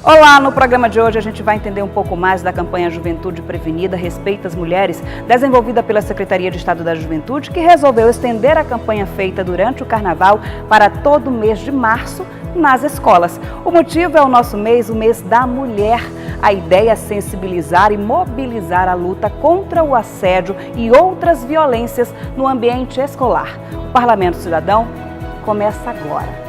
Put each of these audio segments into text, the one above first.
Olá, no programa de hoje a gente vai entender um pouco mais da campanha Juventude Prevenida, Respeita as Mulheres, desenvolvida pela Secretaria de Estado da Juventude, que resolveu estender a campanha feita durante o Carnaval para todo o mês de março nas escolas. O motivo é o nosso mês, o mês da mulher. A ideia é sensibilizar e mobilizar a luta contra o assédio e outras violências no ambiente escolar. O Parlamento Cidadão começa agora.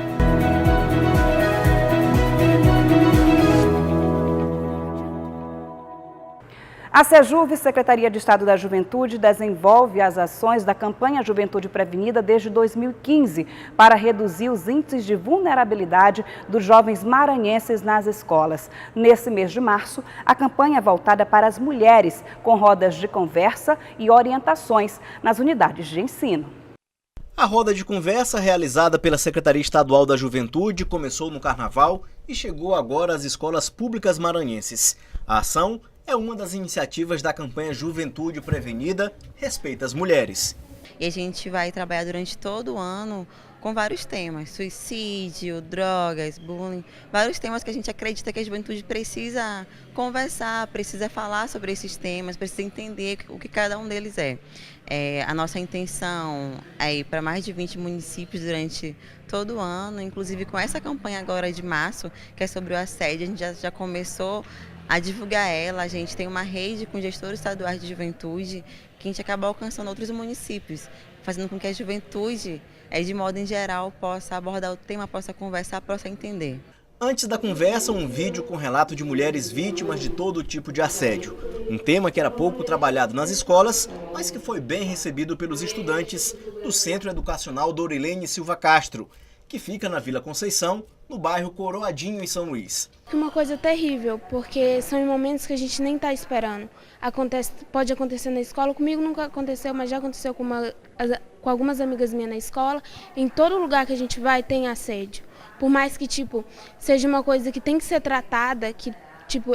A SEJUV, Secretaria de Estado da Juventude, desenvolve as ações da campanha Juventude Prevenida desde 2015 para reduzir os índices de vulnerabilidade dos jovens maranhenses nas escolas. Nesse mês de março, a campanha é voltada para as mulheres, com rodas de conversa e orientações nas unidades de ensino. A roda de conversa realizada pela Secretaria Estadual da Juventude começou no Carnaval e chegou agora às escolas públicas maranhenses. A ação é uma das iniciativas da campanha Juventude Prevenida, Respeita as Mulheres. E a gente vai trabalhar durante todo o ano com vários temas, suicídio, drogas, bullying, vários temas que a gente acredita que a juventude precisa conversar, precisa falar sobre esses temas, precisa entender o que cada um deles é. A nossa intenção é ir para mais de 20 municípios durante todo o ano, inclusive com essa campanha agora de março, que é sobre o assédio, a gente já começou a divulgar ela. A gente tem uma rede com gestores estaduais de juventude que a gente acaba alcançando outros municípios, fazendo com que a juventude, de modo em geral, possa abordar o tema, possa conversar, possa entender. Antes da conversa, um vídeo com relato de mulheres vítimas de todo tipo de assédio. Um tema que era pouco trabalhado nas escolas, mas que foi bem recebido pelos estudantes do Centro Educacional Dorilene Silva Castro, que fica na Vila Conceição, no bairro Coroadinho, em São Luís. Uma coisa terrível, porque são momentos que a gente nem está esperando. Pode acontecer na escola, comigo nunca aconteceu, mas já aconteceu com algumas amigas minhas na escola. Em todo lugar que a gente vai tem assédio. Por mais que seja uma coisa que tem que ser tratada,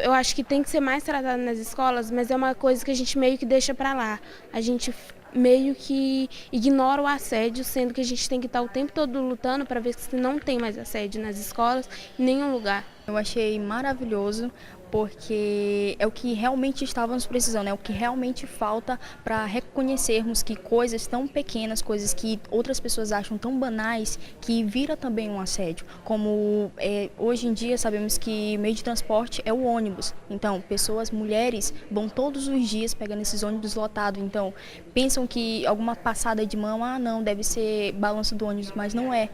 eu acho que tem que ser mais tratada nas escolas, mas é uma coisa que a gente meio que deixa para lá. A gente meio que ignora o assédio, sendo que a gente tem que estar o tempo todo lutando para ver se não tem mais assédio nas escolas, em nenhum lugar. Eu achei maravilhoso, porque é o que realmente estávamos precisando, é o que realmente falta para reconhecermos que coisas tão pequenas, coisas que outras pessoas acham tão banais, que vira também um assédio. Como hoje em dia sabemos que meio de transporte é o ônibus, então mulheres vão todos os dias pegando esses ônibus lotados, então pensam que alguma passada de mão, não, deve ser balanço do ônibus, mas não é.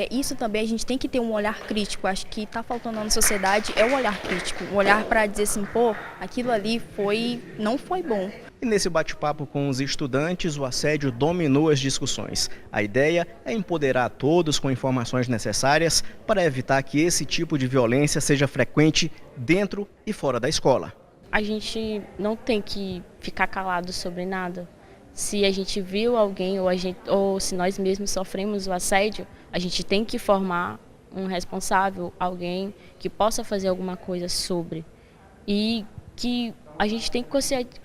Isso também a gente tem que ter um olhar crítico. Acho que está faltando na sociedade é um olhar crítico, um olhar para dizer assim, aquilo ali não foi bom. E nesse bate-papo com os estudantes, o assédio dominou as discussões. A ideia é empoderar todos com informações necessárias para evitar que esse tipo de violência seja frequente dentro e fora da escola. A gente não tem que ficar calado sobre nada. Se a gente viu alguém ou se nós mesmos sofremos o assédio, a gente tem que formar um responsável, alguém que possa fazer alguma coisa sobre. E que a gente tem que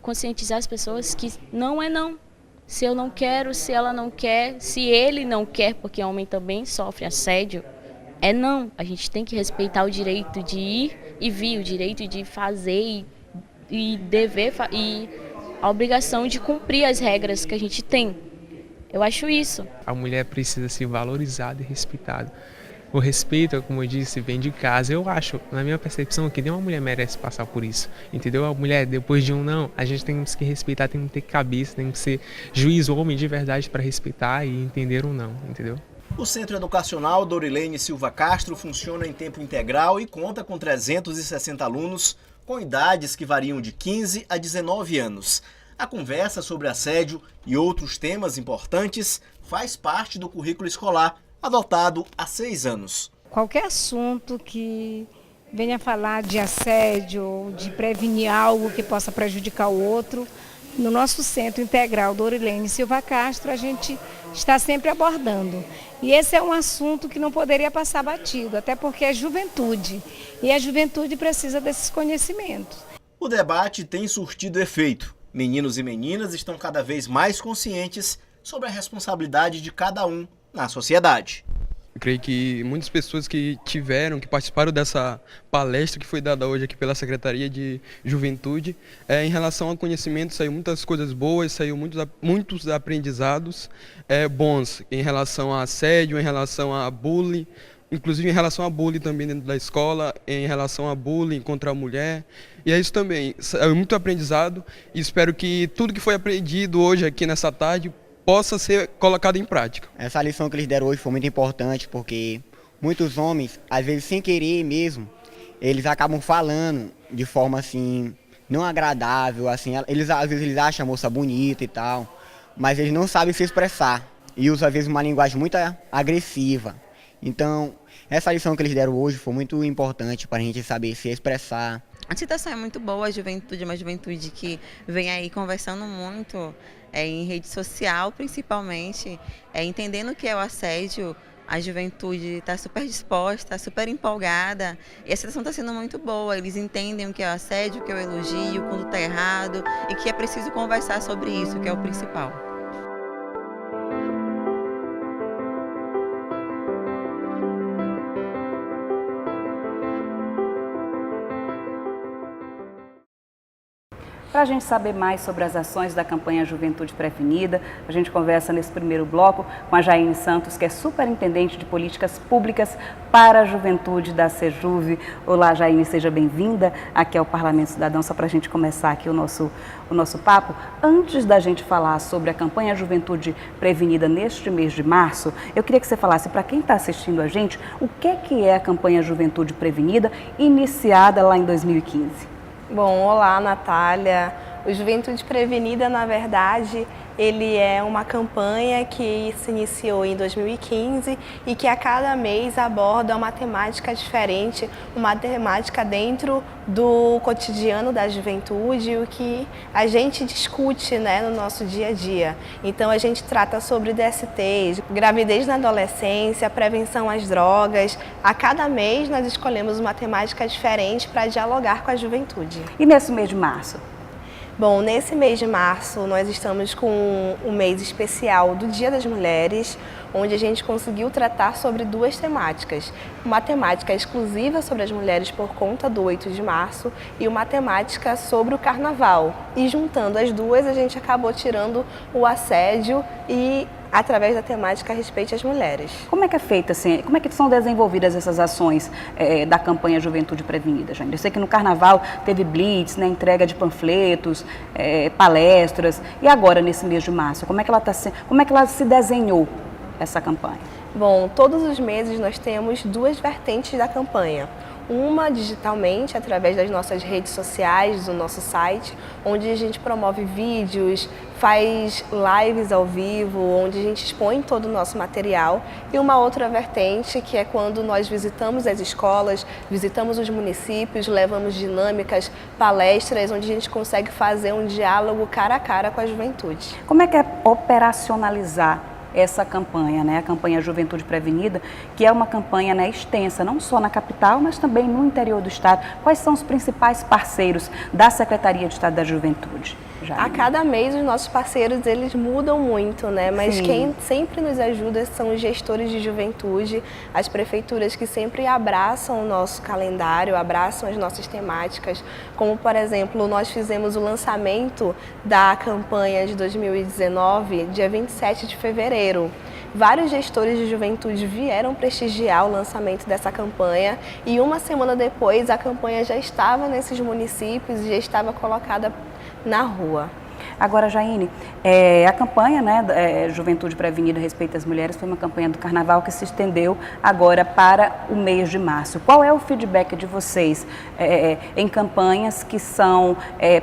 conscientizar as pessoas que não é não. Se eu não quero, se ela não quer, se ele não quer, porque homem também sofre assédio, é não. A gente tem que respeitar o direito de ir e vir, o direito de fazer e dever e a obrigação de cumprir as regras que a gente tem. Eu acho isso. A mulher precisa ser valorizada e respeitada. O respeito, como eu disse, vem de casa. Eu acho, na minha percepção, que nenhuma mulher merece passar por isso. Entendeu? A mulher, depois de um não, a gente tem que respeitar, tem que ter cabeça, tem que ser juiz, homem de verdade para respeitar e entender um não, entendeu? O Centro Educacional Dorilene Silva Castro funciona em tempo integral e conta com 360 alunos com idades que variam de 15 a 19 anos. A conversa sobre assédio e outros temas importantes faz parte do currículo escolar adotado há 6 anos. Qualquer assunto que venha falar de assédio, de prevenir algo que possa prejudicar o outro, no nosso Centro Integral Dorilene Silva Castro a gente está sempre abordando. E esse é um assunto que não poderia passar batido, até porque é juventude. E a juventude precisa desses conhecimentos. O debate tem surtido efeito. Meninos e meninas estão cada vez mais conscientes sobre a responsabilidade de cada um na sociedade. Eu creio que muitas pessoas que participaram dessa palestra que foi dada hoje aqui pela Secretaria de Juventude, em relação ao conhecimento, saiu muitas coisas boas, saiu muitos aprendizados bons em relação a assédio, em relação a bullying, inclusive em relação a bullying também dentro da escola, em relação a bullying contra a mulher. E é isso também, é muito aprendizado e espero que tudo que foi aprendido hoje aqui nessa tarde possa ser colocado em prática. Essa lição que eles deram hoje foi muito importante porque muitos homens, às vezes sem querer mesmo, eles acabam falando de forma assim, não agradável, assim, às vezes eles acham a moça bonita e tal, mas eles não sabem se expressar e usam às vezes uma linguagem muito agressiva. Então, essa lição que eles deram hoje foi muito importante para a gente saber se expressar. A situação é muito boa, a juventude é uma juventude que vem aí conversando muito em rede social, principalmente, entendendo o que é o assédio. A juventude está super disposta, super empolgada e a situação está sendo muito boa. Eles entendem o que é o assédio, o que é o elogio, quando está errado e que é preciso conversar sobre isso, que é o principal. Para a gente saber mais sobre as ações da campanha Juventude Prevenida, a gente conversa nesse primeiro bloco com a Jaine Santos, que é superintendente de políticas públicas para a juventude da Sejuve. Olá, Jaine, seja bem-vinda aqui ao Parlamento Cidadão, só para a gente começar aqui o nosso papo. Antes da gente falar sobre a campanha Juventude Prevenida neste mês de março, eu queria que você falasse para quem está assistindo a gente o que é a campanha Juventude Prevenida, iniciada lá em 2015. Bom, olá, Natália. O Juventude Prevenida, na verdade, ele é uma campanha que se iniciou em 2015 e que a cada mês aborda uma temática diferente, uma temática dentro do cotidiano da juventude, o que a gente discute, né, no nosso dia a dia. Então a gente trata sobre DSTs, gravidez na adolescência, prevenção às drogas. A cada mês nós escolhemos uma temática diferente para dialogar com a juventude. E nesse mês de março? Bom, nesse mês de março nós estamos com um mês especial do Dia das Mulheres, onde a gente conseguiu tratar sobre duas temáticas. Uma temática exclusiva sobre as mulheres por conta do 8 de março e uma temática sobre o carnaval. E juntando as duas, a gente acabou tirando o assédio e através da temática Respeite as Mulheres. Como é que é feita, assim, como é que são desenvolvidas essas ações da campanha Juventude Prevenida, Jaine? Eu sei que no Carnaval teve blitz, né, entrega de panfletos, palestras, e agora nesse mês de março, como é que ela se desenhou, essa campanha? Bom, todos os meses nós temos duas vertentes da campanha. Uma digitalmente, através das nossas redes sociais, do nosso site, onde a gente promove vídeos, faz lives ao vivo, onde a gente expõe todo o nosso material. E uma outra vertente, que é quando nós visitamos as escolas, visitamos os municípios, levamos dinâmicas, palestras, onde a gente consegue fazer um diálogo cara a cara com a juventude. Como é que é operacionalizar essa campanha, né? A campanha Juventude Prevenida, que é uma campanha, né, extensa, não só na capital, mas também no interior do estado. Quais são os principais parceiros da Secretaria de Estado da Juventude? Jaine? A cada mês os nossos parceiros, eles mudam muito, né? Mas Sim. Quem sempre nos ajuda são os gestores de juventude, as prefeituras que sempre abraçam o nosso calendário, abraçam as nossas temáticas, como, por exemplo, nós fizemos o lançamento da campanha de 2019, dia 27 de fevereiro. Vários gestores de juventude vieram prestigiar o lançamento dessa campanha e uma semana depois a campanha já estava nesses municípios e já estava colocada na rua. Agora, Jaine, a campanha, né, Juventude Prevenida Respeita as Mulheres foi uma campanha do Carnaval que se estendeu agora para o mês de março. Qual é o feedback de vocês em campanhas que são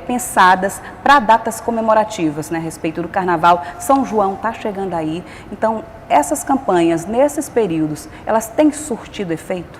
pensadas para datas comemorativas, né, a respeito do Carnaval? São João está chegando aí, então essas campanhas, nesses períodos, elas têm surtido efeito?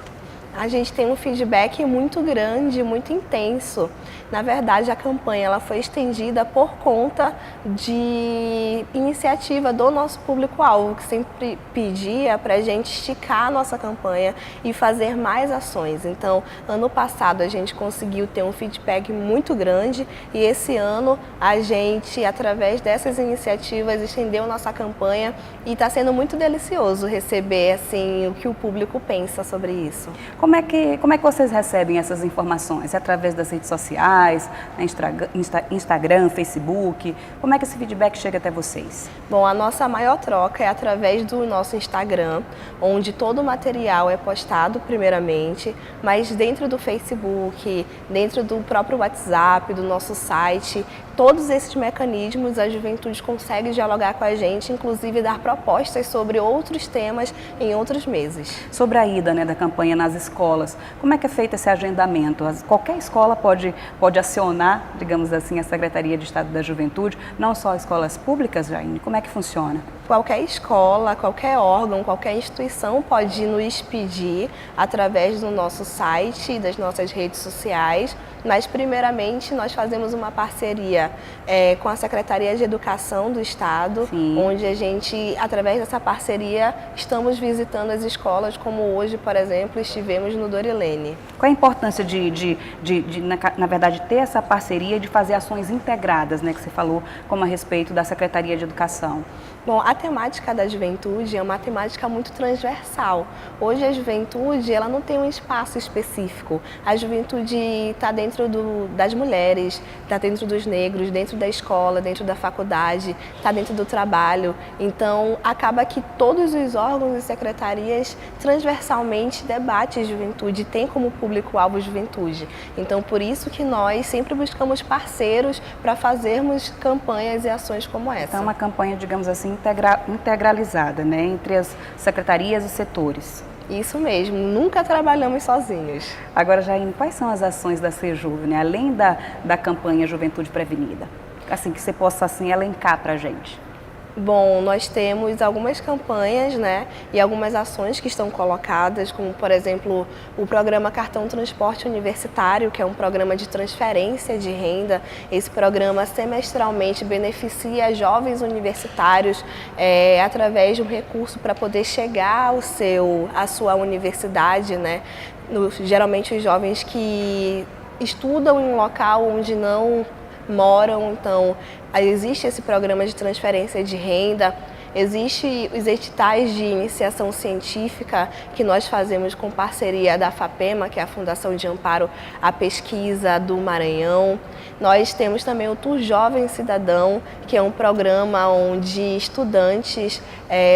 A gente tem um feedback muito grande, muito intenso. Na verdade, a campanha ela foi estendida por conta de iniciativa do nosso público-alvo, que sempre pedia para a gente esticar a nossa campanha e fazer mais ações. Então, ano passado a gente conseguiu ter um feedback muito grande e esse ano a gente, através dessas iniciativas, estendeu nossa campanha e está sendo muito delicioso receber assim, o que o público pensa sobre isso. Como é que vocês recebem essas informações? É através das redes sociais, Instagram, Facebook? Como é que esse feedback chega até vocês? Bom, a nossa maior troca é através do nosso Instagram, onde todo o material é postado primeiramente, mas dentro do Facebook, dentro do próprio WhatsApp, do nosso site, todos esses mecanismos a juventude consegue dialogar com a gente, inclusive dar propostas sobre outros temas em outros meses. Sobre a ida, né, da campanha nas escolas, como é que é feito esse agendamento? Qualquer escola pode acionar, digamos assim, a Secretaria de Estado da Juventude, não só escolas públicas, Jaine? Como é que funciona? Qualquer escola, qualquer órgão, qualquer instituição pode nos pedir através do nosso site e das nossas redes sociais, mas primeiramente nós fazemos uma parceria com a Secretaria de Educação do Estado, Sim. onde a gente, através dessa parceria, estamos visitando as escolas, como hoje, por exemplo, estivemos no Dorilene. Qual a importância na verdade, ter essa parceria e de fazer ações integradas, né, que você falou, como a respeito da Secretaria de Educação? Bom, a temática da juventude é uma temática muito transversal. Hoje a juventude ela não tem um espaço específico. A juventude está dentro das mulheres, está dentro dos negros, dentro da escola, dentro da faculdade, está dentro do trabalho. Então, acaba que todos os órgãos e secretarias transversalmente debatem juventude, tem como público-alvo juventude. Então, por isso que nós sempre buscamos parceiros para fazermos campanhas e ações como essa. Então, uma campanha, digamos assim, integralizada, né, entre as secretarias e setores. Isso mesmo, nunca trabalhamos sozinhos. Agora, Jaine, quais são as ações da Sejuve, né, além da campanha Juventude Prevenida? Assim, que você possa assim, elencar para a gente. Bom, nós temos algumas campanhas, né, e algumas ações que estão colocadas, como, por exemplo, o programa Cartão Transporte Universitário, que é um programa de transferência de renda. Esse programa semestralmente beneficia jovens universitários através de um recurso para poder chegar à sua universidade, né, geralmente os jovens que estudam em um local onde não moram, então existe esse programa de transferência de renda, existe os editais de iniciação científica que nós fazemos com parceria da FAPEMA, que é a Fundação de Amparo à Pesquisa do Maranhão. Nós temos também o Tour Jovem Cidadão, que é um programa onde estudantes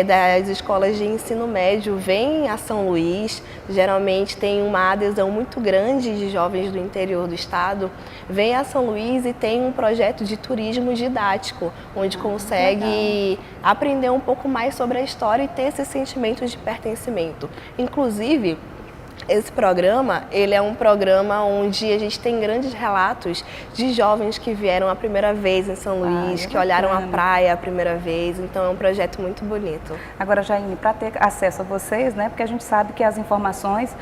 das escolas de ensino médio vêm a São Luís, geralmente tem uma adesão muito grande de jovens do interior do estado, vêm a São Luís e tem um projeto de turismo didático, onde consegue aprender um pouco mais sobre a história e ter esse sentimento de pertencimento. Inclusive, esse programa, ele é um programa onde a gente tem grandes relatos de jovens que vieram a primeira vez em São Luís, que olharam a praia a primeira vez, então é um projeto muito bonito. Agora, Jaine, para ter acesso a vocês, né, porque a gente sabe que as informações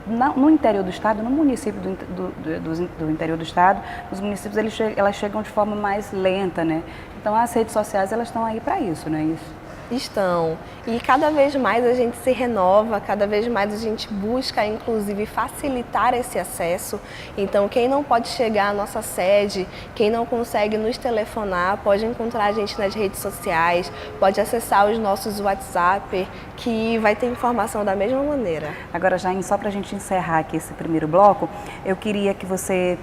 no interior do estado, no município do interior do estado, os municípios elas chegam de forma mais lenta, né? Então as redes sociais elas estão aí para isso, não é isso? Estão. E cada vez mais a gente se renova, cada vez mais a gente busca, inclusive, facilitar esse acesso. Então, quem não pode chegar à nossa sede, quem não consegue nos telefonar, pode encontrar a gente nas redes sociais, pode acessar os nossos WhatsApp, que vai ter informação da mesma maneira. Agora, Jaine, só para a gente encerrar aqui esse primeiro bloco, eu queria que você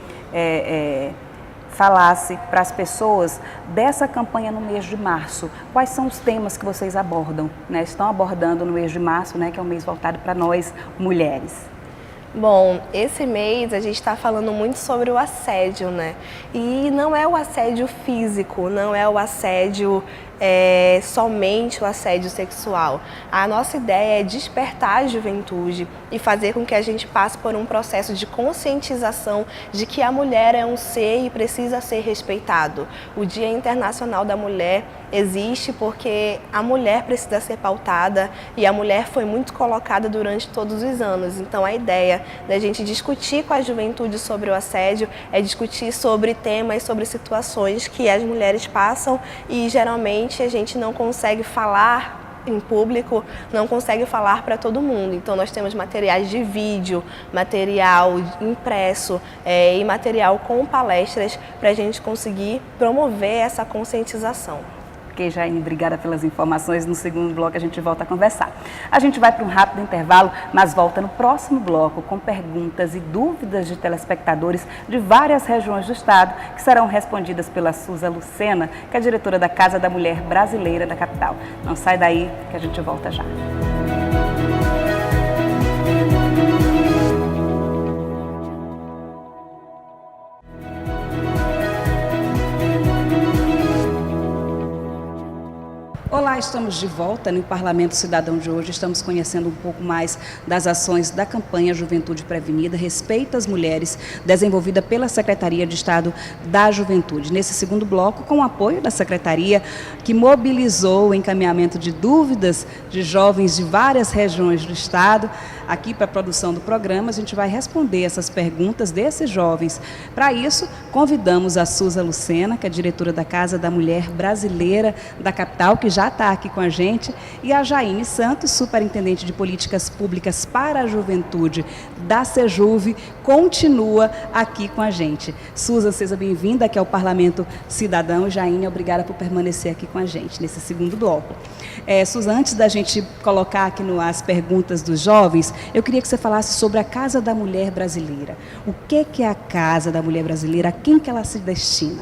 falasse para as pessoas dessa campanha no mês de março. Quais são os temas que vocês abordam, né? Estão abordando no mês de março, né, que é um mês voltado para nós, mulheres. Bom, esse mês a gente está falando muito sobre o assédio, né? E não é o assédio físico, não é o assédio somente o assédio sexual. A nossa ideia é despertar a juventude e fazer com que a gente passe por um processo de conscientização de que a mulher é um ser e precisa ser respeitado. O Dia Internacional da Mulher existe porque a mulher precisa ser pautada e a mulher foi muito colocada durante todos os anos. Então a ideia da gente discutir com a juventude sobre o assédio é discutir sobre temas, sobre situações que as mulheres passam e geralmente a gente não consegue falar em público, não consegue falar para todo mundo. Então nós temos materiais de vídeo, material impresso e material com palestras para a gente conseguir promover essa conscientização. Ok, Jaine, obrigada pelas informações. No segundo bloco a gente volta a conversar. A gente vai para um rápido intervalo, mas volta no próximo bloco com perguntas e dúvidas de telespectadores de várias regiões do estado que serão respondidas pela Suza Lucena, que é diretora da Casa da Mulher Brasileira da capital. Não sai daí que a gente volta já. Olá, estamos de volta no Parlamento Cidadão de hoje. Estamos conhecendo um pouco mais das ações da campanha Juventude Prevenida, Respeita as Mulheres, desenvolvida pela Secretaria de Estado da Juventude. Nesse segundo bloco, com o apoio da Secretaria, que mobilizou o encaminhamento de dúvidas de jovens de várias regiões do estado, aqui para a produção do programa, a gente vai responder essas perguntas desses jovens. Para isso, convidamos a Suza Lucena, que é diretora da Casa da Mulher Brasileira da capital, que já está aqui com a gente, e a Jaine Santos, superintendente de Políticas Públicas para a Juventude da Sejuve, continua aqui com a gente. Suza, seja bem-vinda aqui ao Parlamento Cidadão. Jaine, obrigada por permanecer aqui com a gente nesse segundo bloco. Suza, antes da gente colocar aqui no ar as perguntas dos jovens, eu queria que você falasse sobre a Casa da Mulher Brasileira. O que é a Casa da Mulher Brasileira? A quem que ela se destina?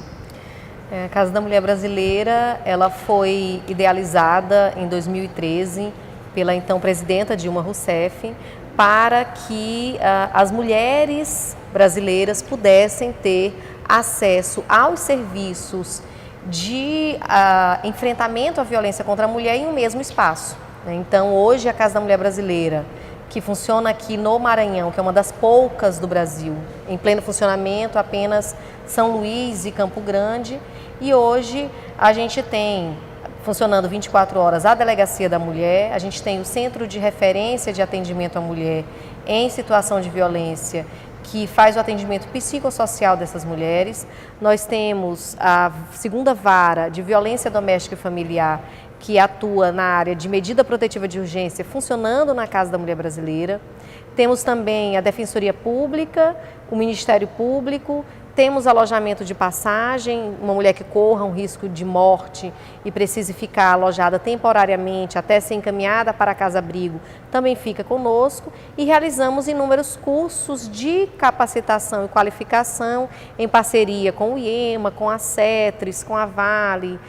A Casa da Mulher Brasileira, ela foi idealizada em 2013 pela então presidenta Dilma Rousseff para que as mulheres brasileiras pudessem ter acesso aos serviços de enfrentamento à violência contra a mulher em um mesmo espaço. Então, hoje, a Casa da Mulher Brasileira, que funciona aqui no Maranhão, que é uma das poucas do Brasil, em pleno funcionamento, apenas São Luís e Campo Grande. E hoje a gente tem, funcionando 24 horas, a Delegacia da Mulher, a gente tem o Centro de Referência de Atendimento à Mulher em Situação de Violência, que faz o atendimento psicossocial dessas mulheres. Nós temos a segunda vara de violência doméstica e familiar, que atua na área de medida protetiva de urgência, funcionando na Casa da Mulher Brasileira. Temos também a Defensoria Pública, o Ministério Público, temos alojamento de passagem, uma mulher que corra um risco de morte e precise ficar alojada temporariamente até ser encaminhada para a casa-abrigo, também fica conosco, e realizamos inúmeros cursos de capacitação e qualificação em parceria com o IEMA, com a CETRES, com a Vale,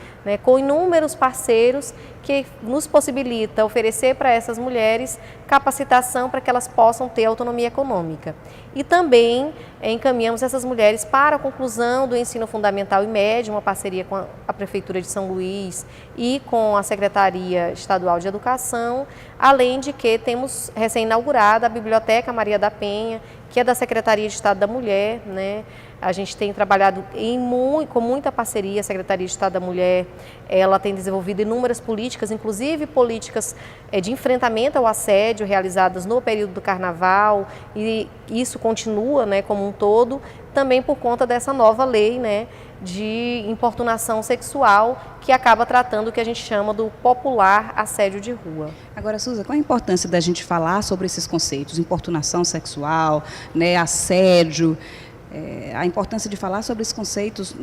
com inúmeros parceiros que nos possibilita oferecer para essas mulheres capacitação para que elas possam ter autonomia econômica. E também encaminhamos essas mulheres para a conclusão do ensino fundamental e médio, uma parceria com a Prefeitura de São Luís e com a Secretaria Estadual de Educação, além de que temos recém-inaugurada a Biblioteca Maria da Penha, que é da Secretaria de Estado da Mulher, A gente tem trabalhado com muita parceria, a Secretaria de Estado da Mulher, ela tem desenvolvido inúmeras políticas, inclusive políticas de enfrentamento ao assédio realizadas no período do Carnaval, e isso continua como um todo, também por conta dessa nova lei de importunação sexual, que acaba tratando o que a gente chama do popular assédio de rua. Agora, Suza, qual a importância da gente falar sobre esses conceitos? Importunação sexual, assédio, a importância de falar sobre esses conceitos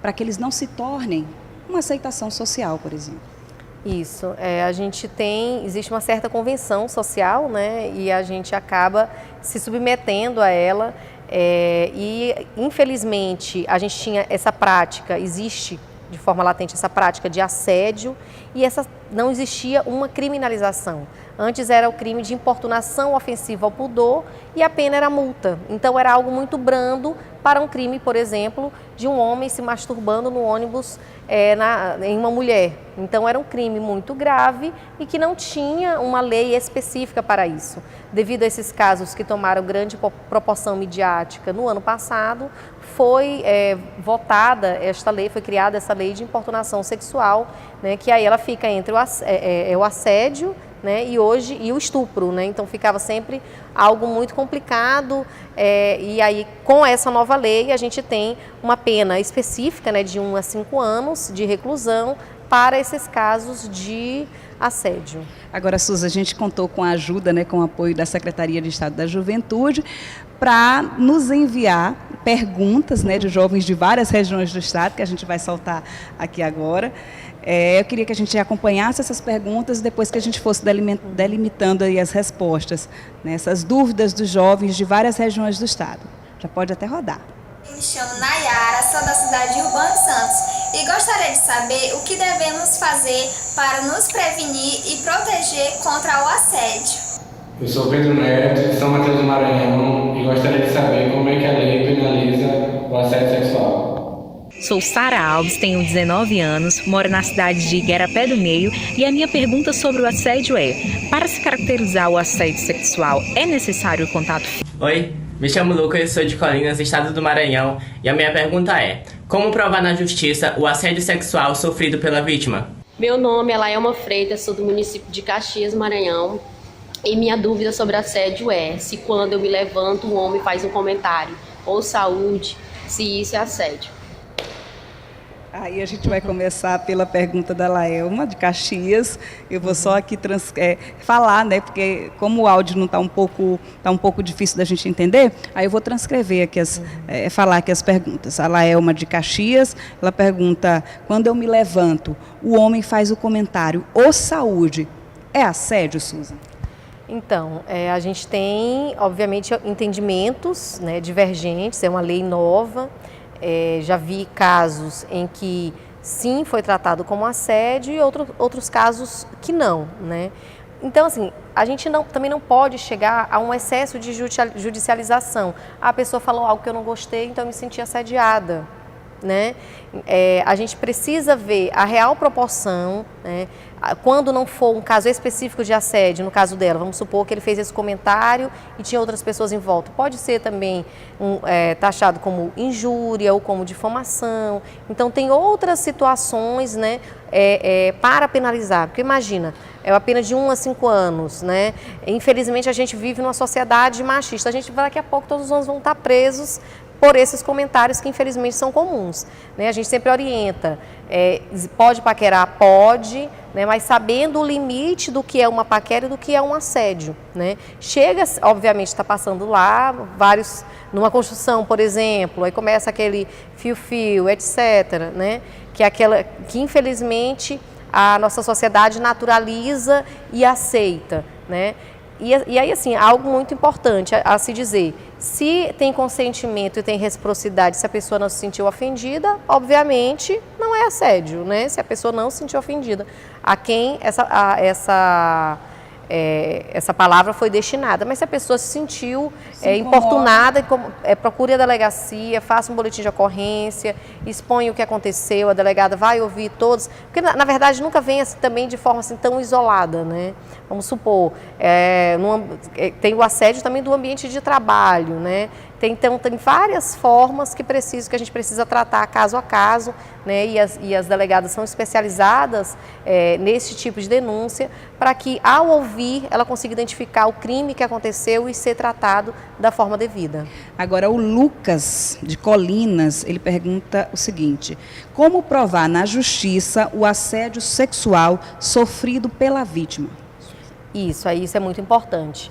para que eles não se tornem uma aceitação social, por exemplo. Isso, existe uma certa convenção social, e a gente acaba se submetendo a ela, e infelizmente a gente tinha essa prática, existe de forma latente essa prática de assédio, e essa não existia uma criminalização. Antes era o crime de importunação ofensiva ao pudor e a pena era multa. Então era algo muito brando para um crime, por exemplo, de um homem se masturbando no ônibus em uma mulher. Então era um crime muito grave e que não tinha uma lei específica para isso. Devido a esses casos que tomaram grande proporção midiática no ano passado, foi votada esta lei, foi criada essa lei de importunação sexual, né, que aí ela fica entre o assédio, né, e o estupro, né? Então ficava sempre algo muito complicado, e aí com essa nova lei a gente tem uma pena específica, né, de 1 a 5 anos de reclusão para esses casos de assédio. Agora, Suzy, a gente contou com a ajuda, né, com o apoio da Secretaria de Estado da Juventude para nos enviar perguntas, né, de jovens de várias regiões do estado, que a gente vai soltar aqui agora. Eu queria que a gente acompanhasse essas perguntas depois que a gente fosse delimitando aí as respostas, né, essas dúvidas dos jovens de várias regiões do estado. Já pode até rodar. Me chamo Nayara, sou da cidade de Urbano Santos e gostaria de saber o que devemos fazer para nos prevenir e proteger contra o assédio. Eu sou Pedro Neto, de São Mateus do Maranhão, e gostaria de saber como é que a lei penaliza o assédio sexual. Sou Sara Alves, tenho 19 anos, moro na cidade de Igarapé do Meio e a minha pergunta sobre o assédio é: para se caracterizar o assédio sexual, é necessário o contato físico? Oi, me chamo Lucas, sou de Colinas, estado do Maranhão, e a minha pergunta é: como provar na justiça o assédio sexual sofrido pela vítima? Meu nome é Laelma Freitas, sou do município de Caxias, Maranhão, e minha dúvida sobre assédio é se quando eu me levanto um homem faz um comentário ou saúde, se isso é assédio. Aí a gente vai começar pela pergunta da Laelma, de Caxias. Eu vou só aqui falar, né, porque como o áudio não está um pouco difícil da gente entender, aí eu vou transcrever aqui, falar aqui as perguntas. A Laelma, de Caxias, ela pergunta: quando eu me levanto, o homem faz o comentário ou saúde, é assédio, Susan? Então, a gente tem, obviamente, entendimentos, né, divergentes, é uma lei nova. Já vi casos em que sim, foi tratado como assédio e outros casos que não, né? Então, assim, a gente também não pode chegar a um excesso de judicialização. A pessoa falou algo que eu não gostei, então eu me senti assediada, né? A gente precisa ver a real proporção, né? Quando não for um caso específico de assédio, no caso dela, vamos supor que ele fez esse comentário e tinha outras pessoas em volta. Pode ser também taxado como injúria ou como difamação. Então, tem outras situações, né, para penalizar. Porque imagina, é uma pena de 1 a 5 anos, né? Infelizmente, a gente vive numa sociedade machista. A gente vai, daqui a pouco, todos os anos vão estar presos por esses comentários que infelizmente são comuns, né? A gente sempre orienta, pode paquerar? Pode, né? Mas sabendo o limite do que é uma paquera e do que é um assédio, né? Chega, obviamente, está passando lá, numa construção, por exemplo, aí começa aquele fio-fio, etc., né? Que infelizmente a nossa sociedade naturaliza e aceita, né? E aí, assim, algo muito importante a se dizer: se tem consentimento e tem reciprocidade, se a pessoa não se sentiu ofendida, obviamente não é assédio, né? Se a pessoa não se sentiu ofendida, a quem essa palavra foi destinada. Mas se a pessoa se sentiu importunada, procure a delegacia, faça um boletim de ocorrência, exponha o que aconteceu, a delegada vai ouvir todos, porque na verdade nunca vem assim, também de forma assim, tão isolada, né? Vamos supor, tem o assédio também do ambiente de trabalho, né? Então, tem várias formas que a gente precisa tratar caso a caso, né? E as delegadas são especializadas nesse tipo de denúncia, para que, ao ouvir, ela consiga identificar o crime que aconteceu e ser tratado da forma devida. Agora, o Lucas, de Colinas, ele pergunta o seguinte: como provar na justiça o assédio sexual sofrido pela vítima? Isso é muito importante.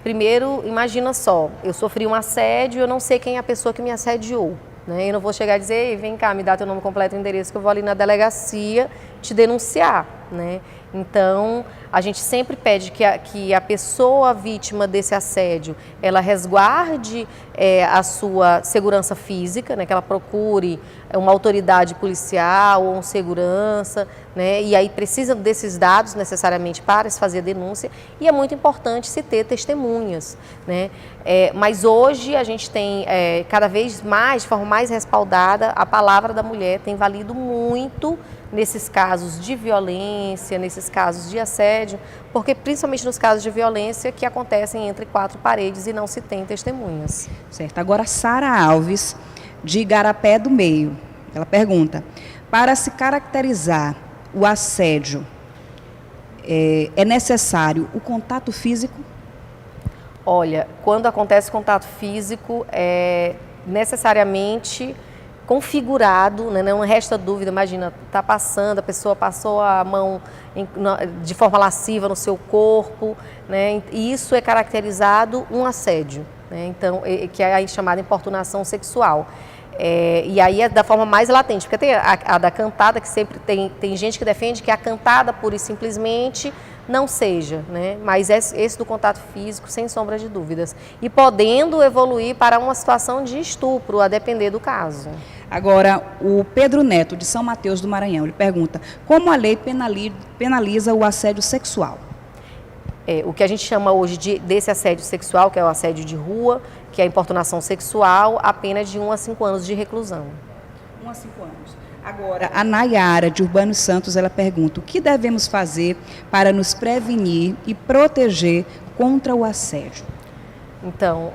Primeiro, imagina só, eu sofri um assédio, eu não sei quem é a pessoa que me assediou, né? Eu não vou chegar e dizer: ei, vem cá, me dá teu nome completo e endereço, que eu vou ali na delegacia te denunciar, né? Então, a gente sempre pede que a pessoa vítima desse assédio, ela resguarde a sua segurança física, né, que ela procure uma autoridade policial ou um segurança, né, e aí precisa desses dados necessariamente para se fazer a denúncia, e é muito importante se ter testemunhas, né, mas hoje a gente tem cada vez mais, de forma mais respaldada, a palavra da mulher tem valido muito nesses casos de violência, nesses casos de assédio, porque principalmente nos casos de violência que acontecem entre quatro paredes e não se tem testemunhas. Certo. Agora, Sara Alves, de Igarapé do Meio, ela pergunta, para se caracterizar o assédio, é necessário o contato físico? Olha, quando acontece contato físico, necessariamente configurado, né, não resta dúvida, imagina, está passando, a pessoa passou a mão de forma lasciva no seu corpo, né, e isso é caracterizado um assédio, né, então, que é a chamada importunação sexual. E aí é da forma mais latente, porque tem a da cantada, que sempre tem gente que defende que a cantada pura e simplesmente não seja, né? Mas esse do contato físico, sem sombra de dúvidas. E podendo evoluir para uma situação de estupro, a depender do caso. Agora, o Pedro Neto, de São Mateus do Maranhão, ele pergunta, como a lei penaliza o assédio sexual? O que a gente chama hoje desse assédio sexual, que é o assédio de rua, que é a importunação sexual, a pena de 1 a 5 anos de reclusão. 1 a 5 anos. Agora, a Nayara, de Urbano Santos, ela pergunta, o que devemos fazer para nos prevenir e proteger contra o assédio? Então,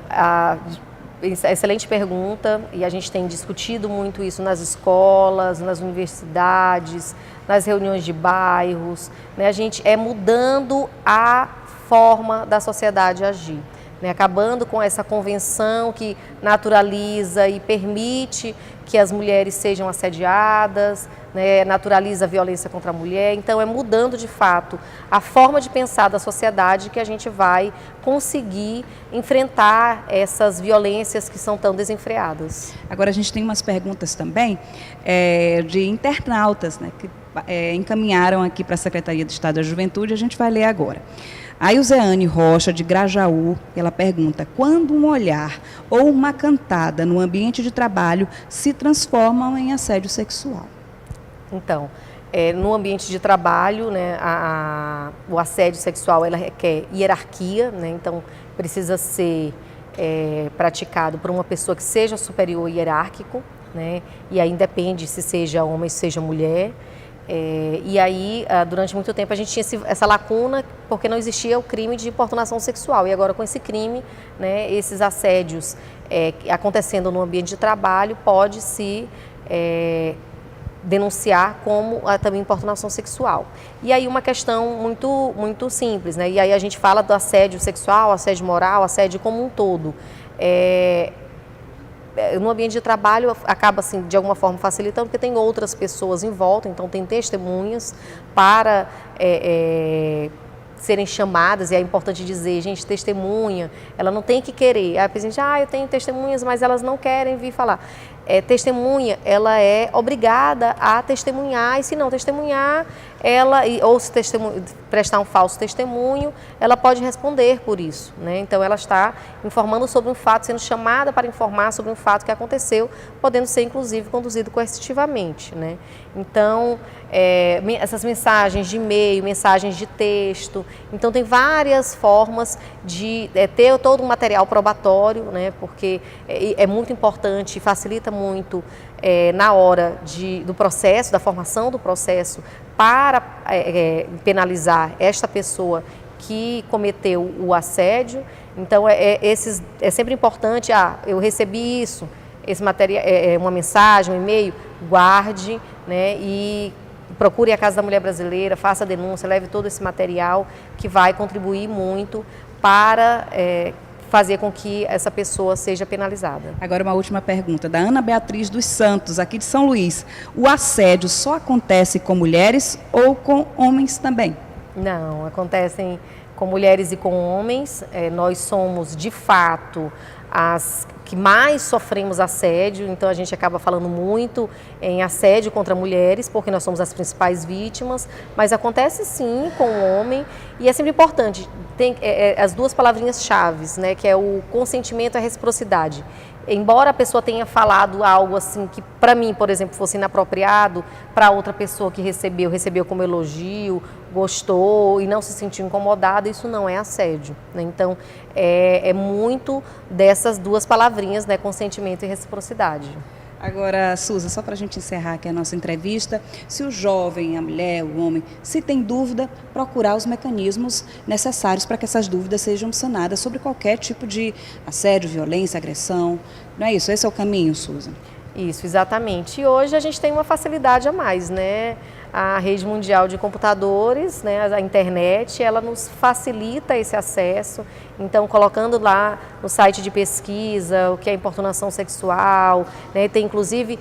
excelente pergunta, e a gente tem discutido muito isso nas escolas, nas universidades, nas reuniões de bairros, né? A gente mudando a forma da sociedade agir, né? Acabando com essa convenção que naturaliza e permite que as mulheres sejam assediadas, né? Naturaliza a violência contra a mulher. Então, mudando de fato a forma de pensar da sociedade que a gente vai conseguir enfrentar essas violências que são tão desenfreadas. Agora, a gente tem umas perguntas também de internautas, né, que encaminharam aqui para a Secretaria de Estado da Juventude, a gente vai ler agora. A Ilzeane Rocha, de Grajaú, ela pergunta, quando um olhar ou uma cantada no ambiente de trabalho se transformam em assédio sexual? Então, no ambiente de trabalho, né, o assédio sexual ela requer hierarquia, né, então precisa ser praticado por uma pessoa que seja superior hierárquico, né, e aí independe se seja homem, se seja mulher. E aí, durante muito tempo, a gente tinha essa lacuna porque não existia o crime de importunação sexual. E agora, com esse crime, né, esses assédios acontecendo no ambiente de trabalho, pode-se denunciar como também importunação sexual. E aí uma questão muito simples, né? E aí a gente fala do assédio sexual, assédio moral, assédio como um todo. No ambiente de trabalho acaba assim, de alguma forma facilitando, porque tem outras pessoas em volta, então tem testemunhas para serem chamadas, e é importante dizer, gente, testemunha, ela não tem que querer. Aí a pessoa diz, eu tenho testemunhas, mas elas não querem vir falar. Testemunha, ela é obrigada a testemunhar, e se não testemunhar, ou se prestar um falso testemunho, ela pode responder por isso, né? Então, ela está informando sobre um fato, sendo chamada para informar sobre um fato que aconteceu, podendo ser, inclusive, conduzido coercitivamente, né? Então, essas mensagens de e-mail, mensagens de texto, então tem várias formas de ter todo um material probatório, né? Porque é muito importante e facilita muito na hora do processo, da formação do processo, para penalizar esta pessoa que cometeu o assédio. Então, é sempre importante, eu recebi isso, esse material, uma mensagem, um e-mail, guarde, né, e procure a Casa da Mulher Brasileira, faça a denúncia, leve todo esse material que vai contribuir muito para fazer com que essa pessoa seja penalizada. Agora uma última pergunta, da Ana Beatriz dos Santos, aqui de São Luís. O assédio só acontece com mulheres ou com homens também? Não, acontecem com mulheres e com homens. Nós somos, de fato, as que mais sofremos assédio, então a gente acaba falando muito em assédio contra mulheres, porque nós somos as principais vítimas, mas acontece sim com o homem, e é sempre importante, tem as duas palavrinhas-chave, né, que é o consentimento e a reciprocidade. Embora a pessoa tenha falado algo assim que para mim, por exemplo, fosse inapropriado, para outra pessoa que recebeu como elogio, gostou e não se sentiu incomodada, isso não é assédio, né? Então, é muito dessas duas palavrinhas, né, consentimento e reciprocidade. Agora, Suza, só para a gente encerrar aqui a nossa entrevista, se o jovem, a mulher, o homem, se tem dúvida, procurar os mecanismos necessários para que essas dúvidas sejam sanadas sobre qualquer tipo de assédio, violência, agressão. Não é isso? Esse é o caminho, Suza? Isso, exatamente. E hoje a gente tem uma facilidade a mais, né? A rede mundial de computadores, né, a internet, ela nos facilita esse acesso. Então, colocando lá no site de pesquisa o que é importunação sexual, né, tem inclusive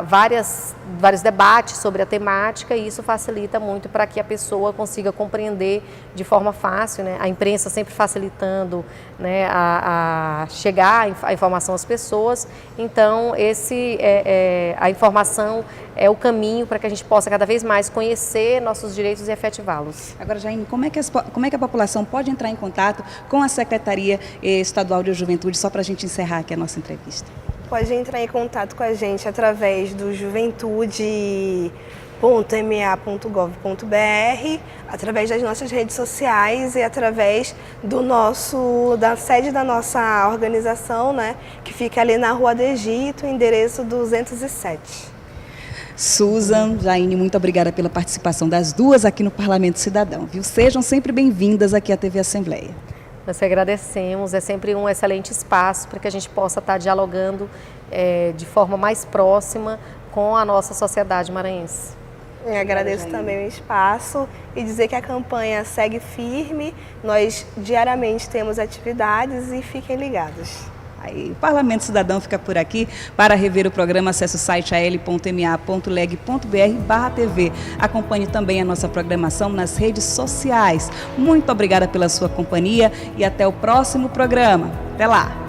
vários debates sobre a temática, e isso facilita muito para que a pessoa consiga compreender de forma fácil, né, a imprensa sempre facilitando, né, a chegar a informação às pessoas. Então, a informação é o caminho para que a gente possa cada vez mais conhecer nossos direitos e efetivá-los. Agora, Jaime, como é que a população pode entrar em contato com a Secretaria Estadual de Juventude, só para a gente encerrar aqui a nossa entrevista? Pode entrar em contato com a gente através do juventude.ma.gov.br, através das nossas redes sociais e através da sede da nossa organização, né, que fica ali na Rua do Egito, endereço 207. Susan, Jaine, muito obrigada pela participação das duas aqui no Parlamento Cidadão, viu? Sejam sempre bem-vindas aqui à TV Assembleia. Nós que agradecemos, é sempre um excelente espaço para que a gente possa estar dialogando de forma mais próxima com a nossa sociedade maranhense. Eu agradeço também o espaço e dizer que a campanha segue firme, nós diariamente temos atividades e fiquem ligados. Aí, o Parlamento Cidadão fica por aqui. Para rever o programa, acesse o site al.ma.leg.br/TV. Acompanhe também a nossa programação nas redes sociais. Muito obrigada pela sua companhia e até o próximo programa. Até lá!